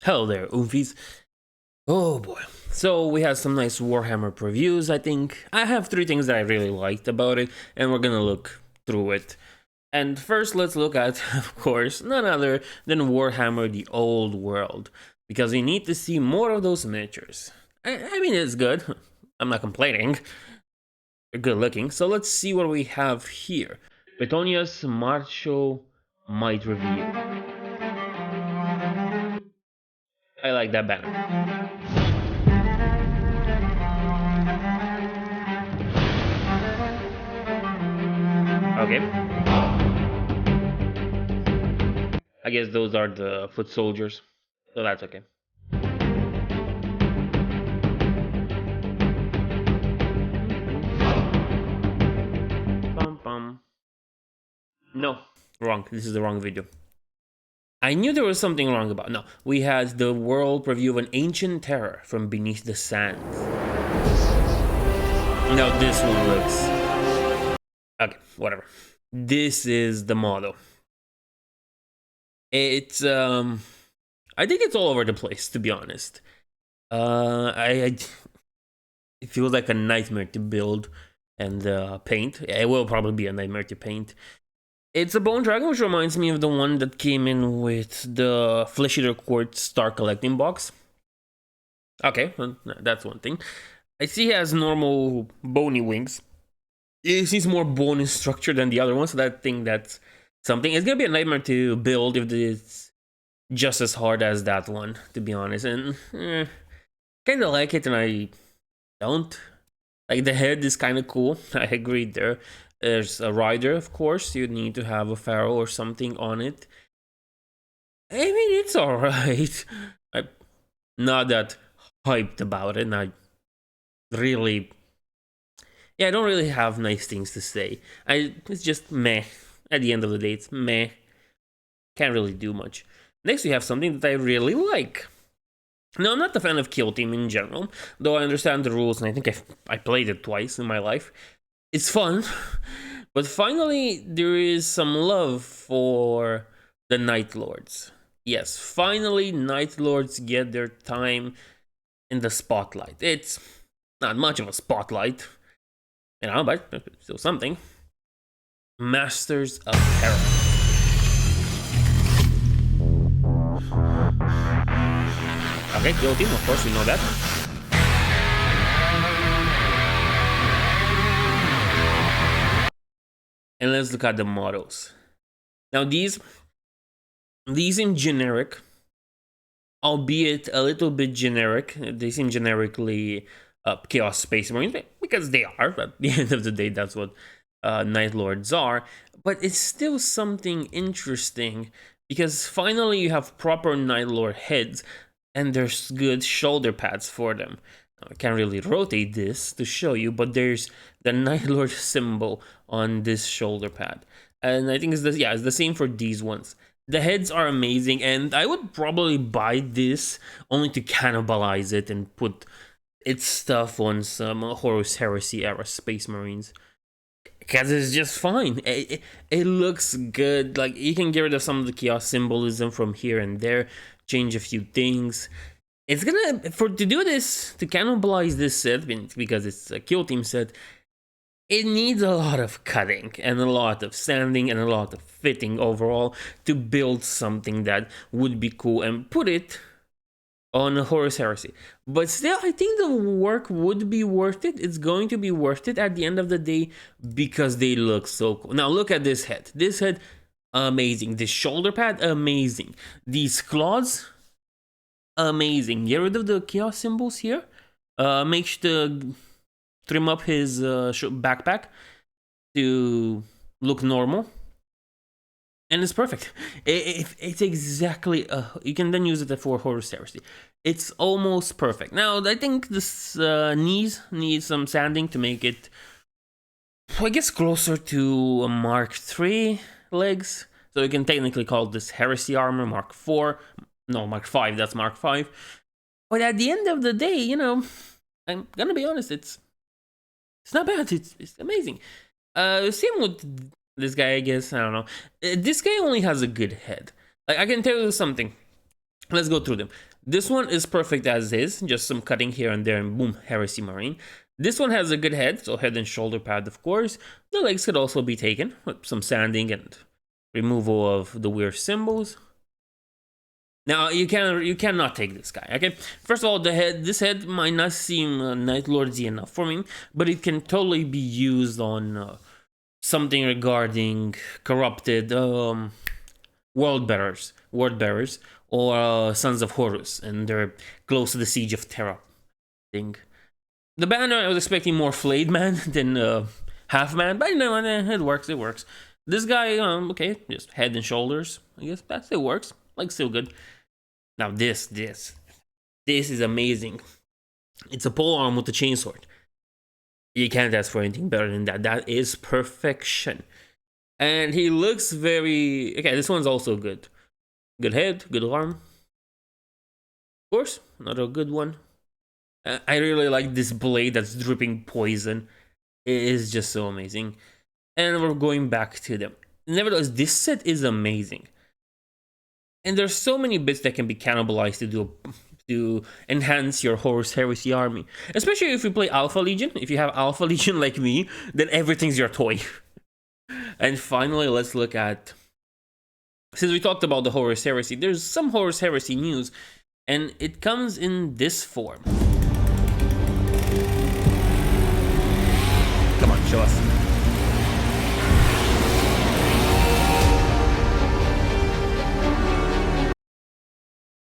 Hello there, Oomfies. Oh boy. So we have some nice Warhammer previews, I think. I have three things that I really liked about it, and we're gonna look through it. And first, let's look at, of course, none other than Warhammer the Old World, because we need to see more of those miniatures. I mean, it's good. I'm not complaining. They're good looking. So let's see what we have here. Petonia's Martial Might Review. I like that banner. Okay. I guess those are the foot soldiers, so that's okay. Bum, bum. No, wrong. This is the wrong video. I knew there was something wrong about. No, we had the world preview of an ancient terror from beneath the sands. Now this one looks okay. Whatever. This is the model. It's I think it's all over the place, to be honest. It feels like a nightmare to build and paint. It will probably be a nightmare to paint. It's a bone dragon, which reminds me of the one that came in with the Flesh Eater Quartz Star Collecting box. Okay, well, that's one thing. I see he has normal bony wings. He seems more bony structure than the other one, so that thing that's something. It's gonna be a nightmare to build if it's just as hard as that one, to be honest. And kind of like it, and I don't. Like the head is kind of cool. I agree there. There's a rider, of course. You need to have a pharaoh or something on it. I mean, it's alright. I'm not that hyped about it. Not really. Yeah, I don't really have nice things to say. It's just meh. At the end of the day, it's meh. Can't really do much. Next, we have something that I really like. No, I'm not a fan of Kill Team in general, though I understand the rules, and I think I played it twice in my life. It's fun, but finally there is some love for the Night Lords. Yes, finally Night Lords get their time in the spotlight. It's not much of a spotlight, you know, but still something. Masters of Terror. Okay, Kill Team, of course, we know that. And let's look at the models. Now these seem generic, albeit a little bit generic. They seem generically Chaos Space Marines, because they are. At the end of the day, that's what Night Lords are. But it's still something interesting, because finally you have proper Night Lord heads, and there's good shoulder pads for them. I can't really rotate this to show you, but there's the Night Lord symbol on this shoulder pad. And I think it's the same for these ones. The heads are amazing, and I would probably buy this only to cannibalize it and put its stuff on some Horus Heresy era Space Marines. Because it's just fine. It looks good. Like, you can get rid of some of the chaos symbolism from here and there, change a few things. It's gonna, to do this, to cannibalize this set, because it's a Kill Team set, it needs a lot of cutting and a lot of sanding and a lot of fitting overall to build something that would be cool and put it on Horus Heresy. But still, I think the work would be worth it. It's going to be worth it at the end of the day because they look so cool. Now look at this head. This head, amazing. This shoulder pad, amazing. These claws, amazing. Get rid of the chaos symbols here. Make sure to trim up his backpack to look normal, and it's perfect. It's exactly you can then use it for Horus Heresy. It's almost perfect. Now I think this knees need some sanding to make it, I guess, closer to a Mark III legs. So you can technically call this Heresy armor Mark IV. No, Mark V. That's Mark V. But at the end of the day, you know, I'm gonna be honest. It's not bad. It's amazing. Same with this guy, I guess. I don't know. This guy only has a good head. Like, I can tell you something. Let's go through them. This one is perfect as is, just some cutting here and there, and boom, Heresy Marine. This one has a good head, so head and shoulder pad, of course. The legs could also be taken with some sanding and removal of the weird symbols. Now you cannot take this guy. Okay, first of all, this head might not seem Night Lordsy enough for me, but it can totally be used on something regarding corrupted world bearers, or Sons of Horus, and they're close to the Siege of Terra thing. The banner, I was expecting more Flayed Man than Half Man, but no, it works. It works. This guy, okay, just head and shoulders. I guess that still works. Like, still good. Now this is amazing. It's a pole arm with a chainsword. You can't ask for anything better than that. That is perfection. And he looks very... Okay, this one's also good. Good head, good arm. Of course, another good one. I really like this blade that's dripping poison. It is just so amazing. And we're going back to them. Nevertheless, this set is amazing. And there's so many bits that can be cannibalized to enhance your Horus Heresy army. Especially if you play Alpha Legion. If you have Alpha Legion like me, then everything's your toy. And finally, let's look at... Since we talked about the Horus Heresy, there's some Horus Heresy news. And it comes in this form. Come on, show us.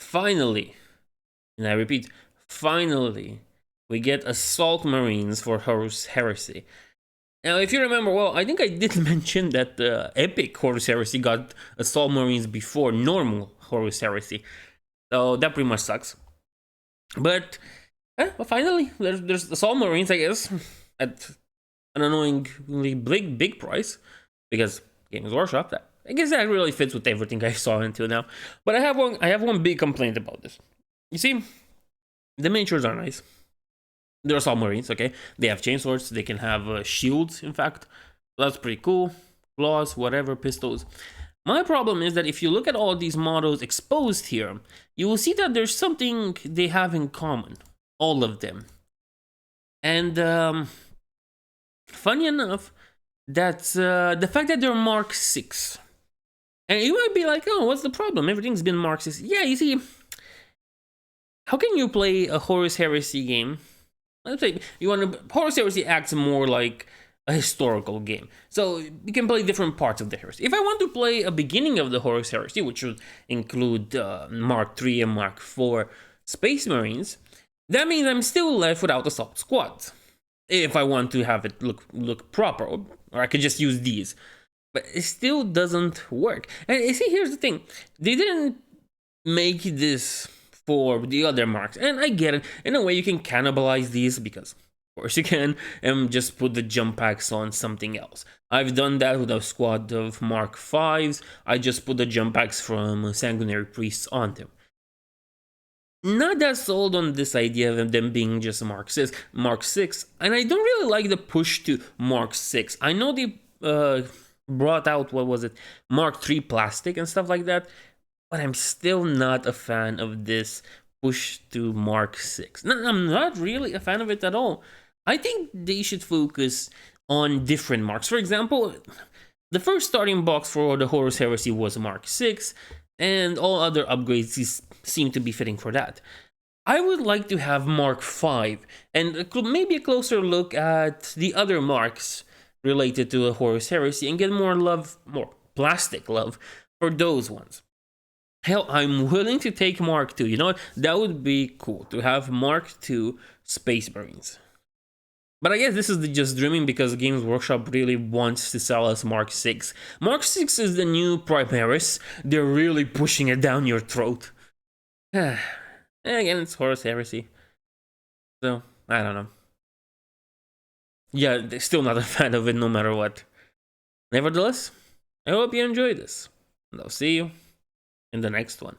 Finally, and I repeat, finally, we get Assault Marines for Horus Heresy. Now, if you remember, well, I think I did mention that Epic Horus Heresy got Assault Marines before normal Horus Heresy. So that pretty much sucks. But well, finally, there's Assault Marines, I guess, at an annoyingly big price, because Games Workshop, that I guess that really fits with everything I saw until now. But I have one big complaint about this. You see, the miniatures are nice. They're Assault Marines, okay? They have chainswords, they can have shields, in fact. That's pretty cool. Claws, whatever, pistols. My problem is that if you look at all these models exposed here, you will see that there's something they have in common. All of them. And funny enough, that's the fact that they're Mark 6. And you might be like, oh, what's the problem? Everything's been Mark 6. Yeah, you see, how can you play a Horus Heresy game? Let's say Horus Heresy acts more like a historical game. So you can play different parts of the Heresy. If I want to play a beginning of the Horus Heresy, which would include Mark 3 and Mark 4 Space Marines, that means I'm still left without Assault Squads. If I want to have it look proper, or I could just use these. But it still doesn't work. And you see, here's the thing. They didn't make this for the other marks. And I get it. In a way, you can cannibalize these because, of course, you can. And just put the jump packs on something else. I've done that with a squad of Mark 5s. I just put the jump packs from Sanguinary Priests on them. Not that sold on this idea of them being just Mark 6. And I don't really like the push to Mark 6. I know they... brought out, what was it, Mark 3 plastic and stuff like that, but I'm still not a fan of this push to Mark 6. No, I'm not really a fan of it at all. I think they should focus on different marks. For example, the first starting box for the Horus Heresy was Mark 6, and all other upgrades seem to be fitting for that. I would like to have Mark 5, and maybe a closer look at the other marks related to a Horus Heresy and get more plastic love for those ones. Hell, I'm willing to take Mark 2. You know what? That would be cool to have Mark 2 Space Marines. But I guess this is just dreaming because Games Workshop really wants to sell us Mark 6. Mark 6 is the new Primaris. They're really pushing it down your throat. And again, it's Horus Heresy. So, I don't know. Yeah, still not a fan of it no matter what. Nevertheless, I hope you enjoyed this. And I'll see you in the next one.